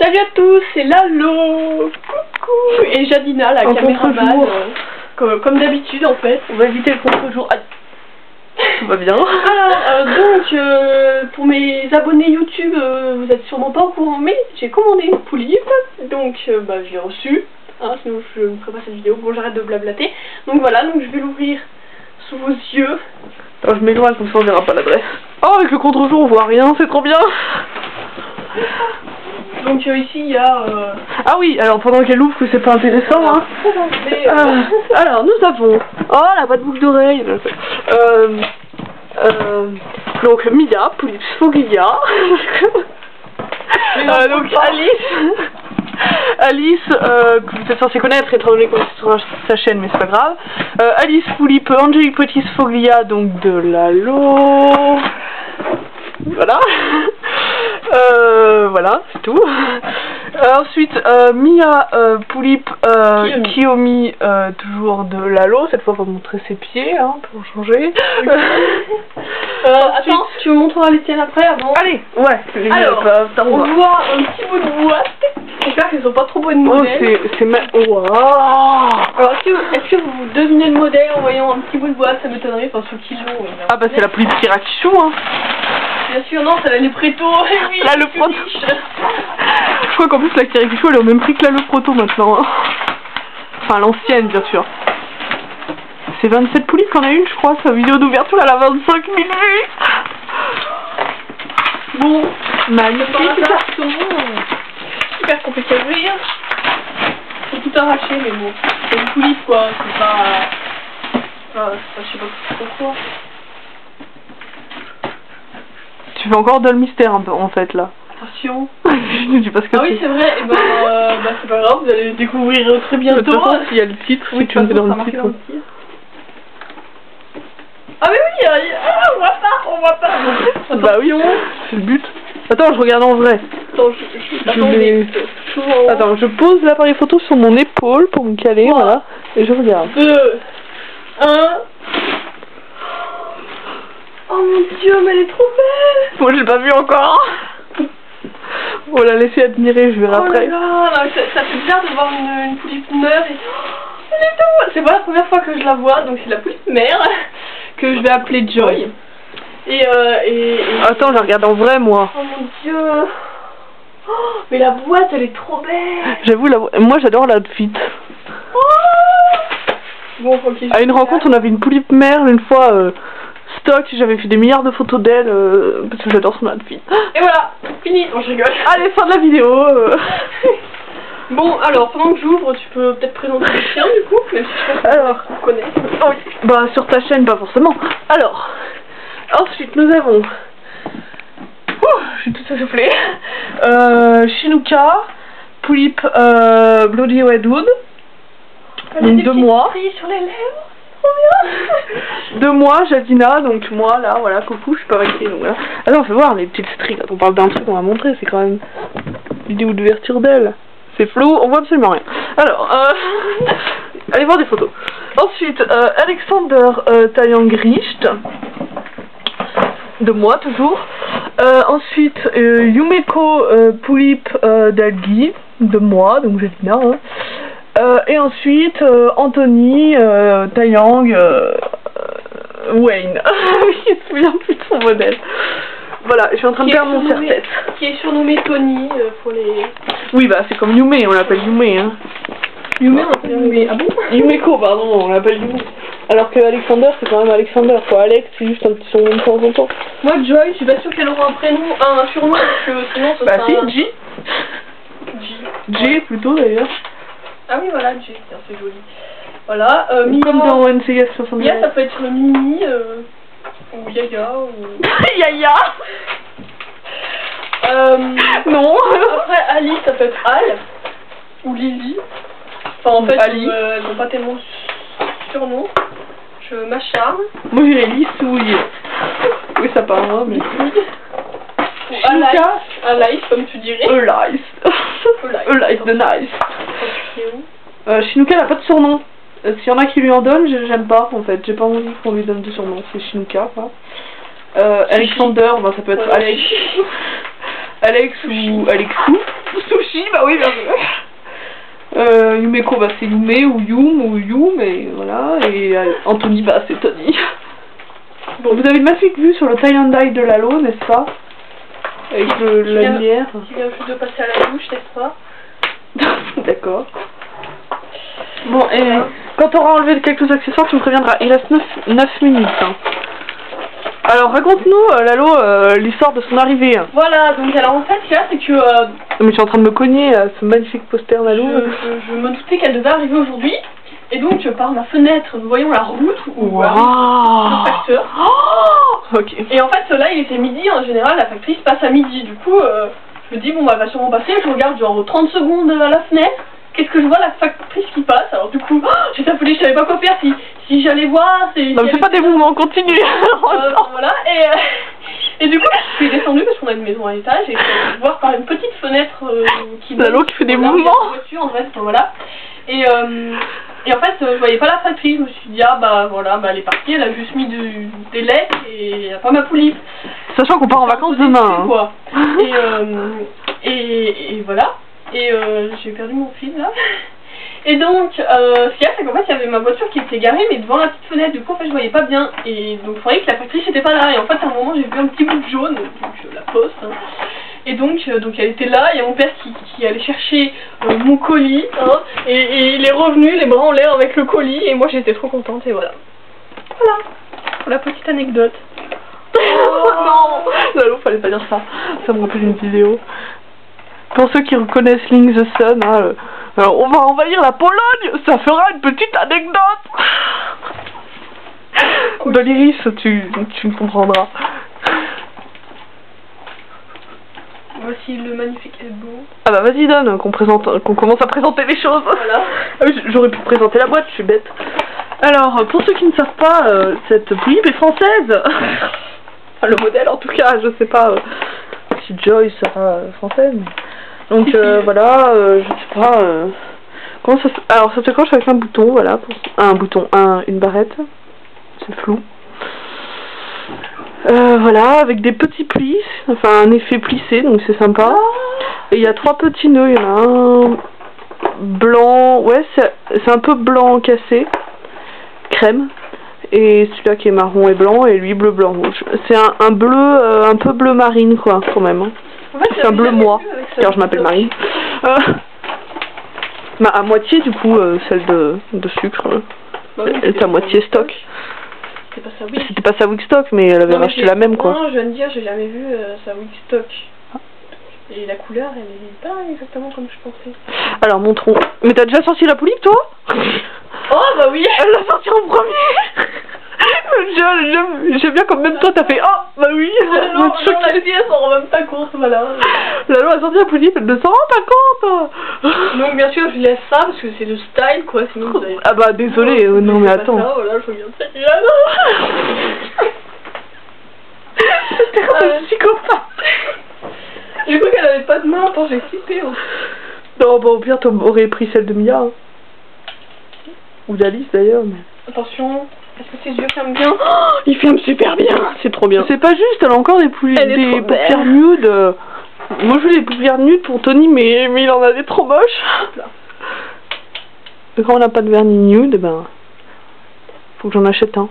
Salut à tous, c'est Lalo. Coucou. Et Jadina, la caméraman. Comme d'habitude en fait. On va éviter le contre-jour. Ah. Tout va bien. Alors, donc, pour mes abonnés YouTube, vous êtes sûrement pas au courant, mais j'ai commandé une poulip. Donc, je l'ai reçue. Hein, sinon je ne ferai pas cette vidéo. Bon, j'arrête de blablater. Donc voilà, donc je vais l'ouvrir sous vos yeux. Alors, je m'éloigne comme ça on verra pas l'adresse. Oh, avec le contre-jour on voit rien, c'est trop bien. Donc ici il y a... Ah oui, alors pendant qu'elle ouvre, que c'est pas intéressant, hein. Alors nous avons... Oh, elle a pas de boucle d'oreille. Donc Mia, Poulip Sfoglia. Donc Alice, que vous êtes censé connaître étant donné qu'on est sur sa chaîne, mais c'est pas grave. Alice Poulip, Angélique Petit Sfoglia, donc de Lalo. Voilà. Voilà, c'est tout. Ensuite, Mia Poulip Kiyomi, toujours de Lalo. Cette fois, on va montrer ses pieds, hein, pour changer. Attends, tu me montreras les tiennes après avant. Allez, ouais. Alors, on voit un petit bout de boîte. J'espère qu'ils sont pas trop beaux de modèle. Oh, c'est wow. Alors, est-ce que vous devinez le modèle en voyant un petit bout de boîte? Ça m'étonnerait, enfin, sur Kilo. Ah bah c'est la Poulip Kirakichou, hein. Bien sûr, non, c'est la Lepreto. Oui, là, le proto. Je crois qu'en plus, la Kirakichou, elle est au même prix que la Le Proto maintenant. Hein. Enfin, l'ancienne, bien sûr. C'est 27 poulies qu'on a une, je crois. Sa vidéo d'ouverture, elle a 25 000 vues. Bon, magnifique. Super compliqué à ouvrir. Faut tout arracher, mais bon. C'est une poulie, quoi. C'est pas... je sais pas pourquoi. Tu fais encore dans le mystère un peu en fait là. Attention. Je sais pas ce que ah oui c'est vrai, et c'est pas grave, vous allez le découvrir très bientôt. De toute façon, s'il y a le titre, oui, si tu me fais dans le titre. Ah mais oui, on voit pas. Bah oui, c'est le but. Attends, je regarde en vrai. Attends, je pose l'appareil photo sur mon épaule pour me caler, voilà, et je regarde. 2, 1... Oh mon dieu, mais elle est trop belle! Moi j'ai pas vu encore! On l'a laissé admirer, je verrai après. Oh là là, ça fait bizarre de voir une poulip mère et... Elle est trop... C'est pas la première fois que je la vois, donc c'est la poulip mère que je vais appeler Joy. Et Attends, je regarde en vrai moi. Oh mon dieu! Oh, mais la boîte elle est trop belle! J'avoue, moi j'adore l'outfit. Oh bon, ok. À une rencontre, on avait une poulip mère une fois... stock, j'avais fait des milliards de photos d'elle parce que j'adore son outfit. Et voilà, fini, je rigole. Allez, fin de la vidéo. Bon, alors, pendant que j'ouvre, tu peux peut-être présenter le chien du coup, même si je pense que tu connais. Oh oui, bah sur ta chaîne, pas forcément. Alors, ensuite nous avons... je suis toute essoufflée. Chinooka, Poulip Bloody Redwood. Donc 2 mois. Sur les lèvres. 2 mois, Jadina, donc moi là, voilà, coucou, je suis pas vaccinée, donc voilà. Attends, fais voir les petites stries, quand on parle d'un truc, on va montrer, c'est quand même une vidéo d'ouverture d'elle. C'est flou, on voit absolument rien. Alors, allez voir des photos. Ensuite, Alexander Taillangricht, 2 mois toujours. Ensuite, Yumeko Poulip Dalgi, 2 mois, donc Jadina, hein. Et ensuite, Anthony Taiyang Wayne. Il se souvient plus de son modèle. Voilà, je suis en train de perdre mon serre-tête. Qui est surnommé Tony pour les... Oui, bah c'est comme Yume, on l'appelle Yume. Hein. Yume, on l'appelle Yume. Ah bon? Yumeko, pardon, on l'appelle Yume. Alors que Alexander, c'est quand même Alexander, quoi. Alex, c'est juste un petit surnom de temps en temps. Moi, Joy, je suis pas sûre qu'elle aura un prénom, un surnom, parce que sinon ce sera... Bah si, G plutôt d'ailleurs. Ah oui, voilà, G, c'est joli. Voilà, Mia... Comme dans NCIS 69. Mia, ça peut être Mimi, ou Yaya, ou... Yaya. Non. Après, Ali, ça peut être Al, ou Lily. Enfin, en fait, Ali. Elles n'ont pas tellement surnom. Je m'acharne. Moi, j'ai Lissouille. Oui, ça part, hein, mais... Ou Alice, comme tu dirais. Alice de nice. Chinooka n'a pas de surnom. S'il y en a qui lui en donnent, j'aime pas en fait. J'ai pas envie qu'on lui donne de surnom. C'est Chinooka, quoi. Alexander, bah, ça peut être Alex. Alex ou Alexou. Sushi, bah oui, bien sûr. Yumeko, bah c'est Yume ou Yum ou Yum, et voilà. Et Anthony, bah c'est Tony. Bon, vous avez une magnifique vue sur le tie and dye de Lalo, n'est-ce pas? Avec la lumière. Tu viens juste de passer à la douche, n'est-ce pas? D'accord. Bon, et quand tu auras enlevé quelques accessoires, tu me préviendras. Il reste 9 minutes. Hein. Alors, raconte-nous, Lalo, l'histoire de son arrivée. Voilà, donc alors en fait, ce qu'il y a, c'est que... Mais je suis en train de me cogner à ce magnifique poster, Lalo. Je me doutais qu'elle devait arriver aujourd'hui. Et donc, par ma fenêtre, nous voyons la route où le facteur. Oh, ok. Et en fait, là, il était midi. En général, la factrice passe à midi. Du coup, je me dis, bon, bah, elle va sûrement passer. Je regarde genre 30 secondes à la fenêtre. Qu'est-ce que je vois, la factrice qui passe? Alors du coup, j'étais affolée, je savais pas quoi faire, si j'allais voir, non, mais c'est pas des mouvements continus. Voilà, et du coup, je suis descendue parce qu'on a une maison à l'étage, et je suis voir par une petite fenêtre qui fait des mouvements. Voiture, en fait, voilà. Et en fait, je voyais pas la factrice, je me suis dit, ah bah voilà, bah, elle est partie, elle a juste mis des lettres, et il n'y a pas ma poulie. Sachant qu'on part en vacances demain. Quoi. Et voilà. Et j'ai perdu mon fil là. Et donc, ce qu'il y a, c'est qu'en fait, il y avait ma voiture qui était garée, mais devant la petite fenêtre. Du coup, en fait, je voyais pas bien. Et donc, il croyais que la factrice n'était pas là. Et en fait, à un moment, j'ai vu un petit bout de jaune, donc la poste. Hein. Et donc, elle était là. Il y a mon père qui allait chercher mon colis. Hein, et il est revenu, les bras en l'air avec le colis. Et moi, j'étais trop contente. Et voilà. Voilà. Pour la petite anecdote. Oh non! Lalo, fallait pas dire ça. Ça me rappelle une vidéo. Pour ceux qui reconnaissent Link the Sun, hein, alors on va envahir la Pologne, ça fera une petite anecdote. Doliris, tu me comprendras. Voici le magnifique Elbow. Ah bah vas-y donne, qu'on commence à présenter les choses. Voilà. Ah oui, j'aurais pu présenter la boîte, je suis bête. Alors, pour ceux qui ne savent pas, cette poulie est française. Enfin, le modèle en tout cas, je sais pas si Joy sera française. Donc voilà, je sais pas comment ça se... Alors ça se déclenche avec un bouton, voilà, une barrette, c'est flou. Voilà, avec des petits plis, enfin un effet plissé, donc c'est sympa. Et il y a 3 petits nœuds, il y en a un blanc, ouais c'est un peu blanc cassé, crème. Et celui-là qui est marron et blanc, et lui bleu, blanc, rouge. C'est un bleu, un peu bleu marine quoi, quand même. Hein. En fait, c'est un bleu moi, car je m'appelle Marine. À moitié du coup, celle de sucre, bah oui, elle est à moitié stock. C'était pas sa Wickstock, mais elle avait racheté la même quoi. Non, je viens de dire, j'ai jamais vu sa Wickstock. Et la couleur, elle est pas exactement comme je pensais. Alors montrons. Mais t'as déjà sorti la poulie toi? Oh bah oui. Elle l'a sorti en premier. J'aime bien comme même toi t'as fait oh bah oui. Non, la fille elle s'en rend même pas compte, voilà. Lalo a sorti la poulie, elle ne s'en rend pas compte. Donc bien sûr je laisse ça parce que c'est le style quoi, sinon vous avez... Ah bah désolé, non mais attends. Ça, voilà, je regarde ça. T'es un psychopathe. J'ai cru qu'elle avait pas de main, attends j'ai flippé. Non bah au pire t'aurais pris celle de Mia. Hein. Ou d'Alice d'ailleurs mais... Attention. Est-ce que ses yeux ferment bien? Oh, il ferme super bien, c'est trop bien. C'est pas juste, elle a encore des paupières nudes. Moi je veux des paupières nudes pour Tony, mais il en a des trop moches. Et quand on n'a pas de vernis nude, ben faut que j'en achète un.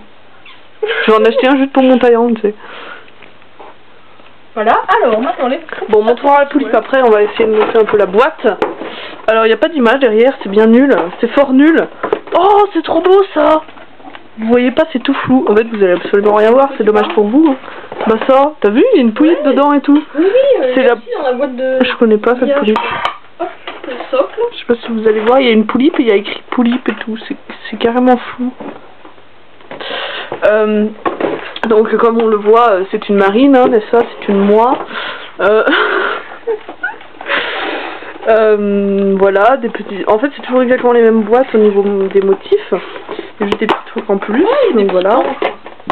Je vais en acheter un juste pour mon taillant, tu sais. Voilà, alors maintenant les... Bon, montrera la poulie après, on va essayer de montrer un peu la boîte. Alors il n'y a pas d'image derrière, c'est bien nul, c'est fort nul. Oh, c'est trop beau ça! Vous voyez pas, c'est tout flou. En fait, vous allez absolument rien voir, c'est dommage pour vous. Hein. Bah ça, t'as vu, il y a une pouliette dedans et tout. Oui, c'est la... dans la boîte de... Je connais pas cette poulippe. Hop, le socle. Je sais pas si vous allez voir, il y a une poulippe et il y a écrit poulippe et tout. C'est carrément flou. Donc, comme on le voit, c'est une marine, hein, n'est-ce pas? C'est une moi. Voilà, des petits... En fait, c'est toujours exactement les mêmes boîtes au niveau des motifs. Il y a juste des petits trucs en plus, donc voilà.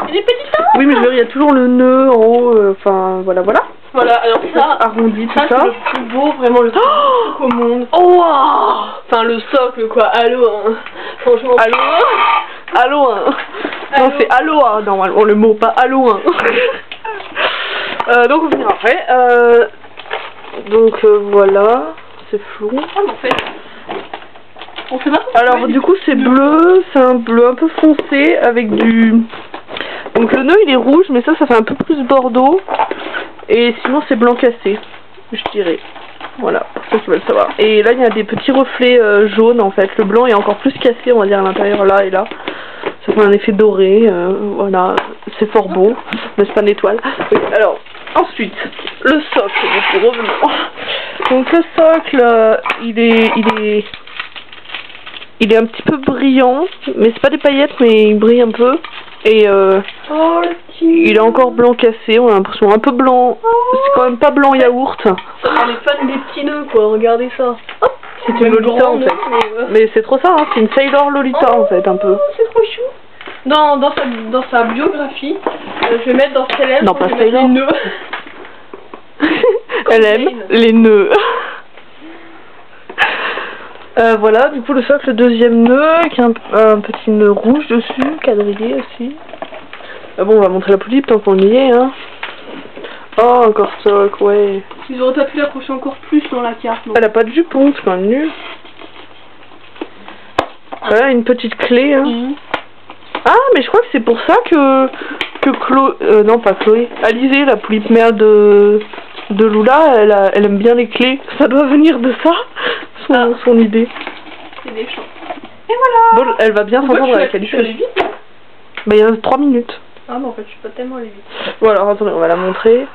Et des petits temps. Oui, mais je veux dire, il y a toujours le nœud en haut, enfin, voilà, voilà. Voilà, alors ça, arrondi, tout ça. C'est le plus beau, vraiment le plus beau au monde. Oh wow. Enfin, le socle, quoi, allô, hein. Franchement. Allô, allô, hein. Non, c'est allô, hein, normalement, le mot, pas allô, hein. Donc, on va venir après. Donc, voilà. c'est flou. Ah, mais en fait... On sait pas. Alors du coup c'est bleu, c'est un bleu un peu foncé avec du... Donc le nœud il est rouge, mais ça fait un peu plus bordeaux. Et sinon c'est blanc cassé, je dirais. Voilà, pour ceux qui veulent savoir. Et là il y a des petits reflets jaunes en fait. Le blanc est encore plus cassé, on va dire, à l'intérieur, là et là. Ça fait un effet doré, voilà, c'est fort beau, n'est-ce pas, une étoile. Alors, ensuite, le socle, donc revenons. Donc le socle, il est un petit peu brillant, mais c'est pas des paillettes, mais il brille un peu. Et il est encore blanc cassé, on a l'impression un peu blanc, c'est quand même pas blanc yaourt. On est fan des petits nœuds quoi, regardez ça. C'est une Lolita en fait. Mais c'est trop ça, hein. C'est une Sailor Lolita en fait, un peu. C'est trop chou. Dans sa biographie, je vais mettre dans ce qu'elle aime. Non, pas Sailor. Les nœuds. Elle aime les nœuds. Voilà, du coup le socle, le deuxième nœud, qui a un petit nœud rouge dessus, quadrillé aussi. Bon, on va montrer la polype tant qu'on y est, hein. Oh, encore socle, ouais. Ils auraient pas pu l'accrocher encore plus dans la carte. Non. Elle a pas de jupon, c'est quand même nul. Voilà, une petite clé, hein. Ah, mais je crois que c'est pour ça que Chloé, non pas Chloé, Alizée, la polype mère de Lula, elle aime bien les clés. Ça doit venir de ça, son idée. C'est des champs. Et voilà. Bon, elle va bien s'entendre avec elle. Bah, il y a 3 minutes. Ah, mais en fait, je suis pas tellement allée vite. Bon, alors attendez, on va la montrer.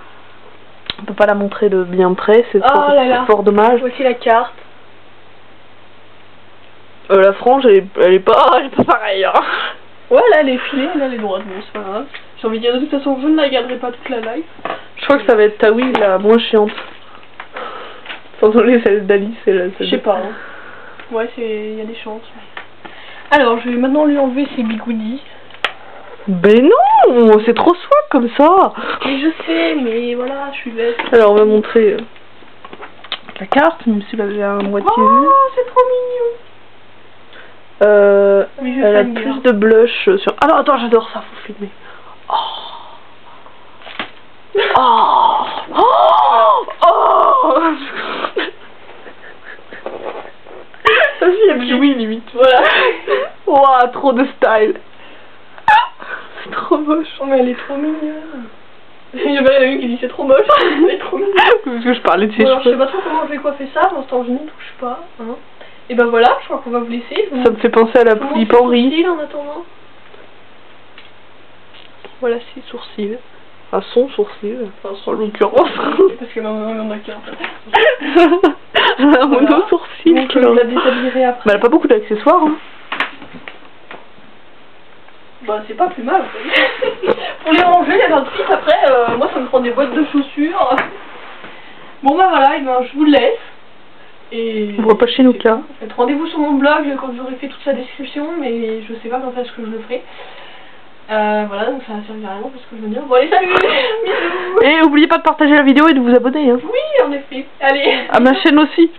On peut pas la montrer de bien près, c'est fort dommage. Voici la carte. La frange, elle est pas pareille, hein. Ouais, là elle est filée, là elle est droite, bon c'est pas grave. J'ai envie de dire, de toute façon, je ne la garderai pas toute la live. Je crois que ça va être Tawi la moins chiante. Sans enlever celle d'Alice et la... Je sais pas, hein. Ouais, il y a des chances. Alors, je vais maintenant lui enlever ses bigoudis. Ben non, c'est trop swag comme ça. Mais je sais, mais voilà, je suis bête. Alors, on va montrer la carte, même si vous l'avez à moitié vue. Oh, c'est trop mignon. Elle a plus de blush sur... Alors attends, j'adore ça, faut filmer. Oh. Oh. Oh. Oh. Ça fait un oui limite, voilà. Waouh, trop de style. C'est trop moche. Oh mais elle est trop mignonne. Il y en a une qui dit c'est trop moche, elle est trop mignonne. Parce que je parlais de ses cheveux. Alors je sais pas trop comment je vais coiffer ça, pour l'instant je n'y touche pas. Hein. Et ben voilà, je crois qu'on va vous laisser. Ça me fait penser à la polype Henri. En attendant. Voilà ses sourcils. Enfin son sourcil, enfin en l'occurrence. Parce que maman en a qu'un en fait. Un mono-sourcil. Donc je la déshabillerai après. Bah elle a pas beaucoup d'accessoires. Hein. Bah c'est pas plus mal en fait. Pour les ranger, les outfits après, moi ça me prend des boîtes de chaussures. Bon bah voilà, et ben je vous laisse. Et on voit pas chez Nuka. Rendez-vous sur mon blog quand j'aurai fait toute sa description, mais je sais pas quand est-ce que je le ferai. Voilà, donc ça va servir à rien parce que je veux dire. Bon allez, salut. Bisous. Et n'oubliez pas de partager la vidéo et de vous abonner. Hein. Oui, en effet. Allez. À ma chaîne aussi.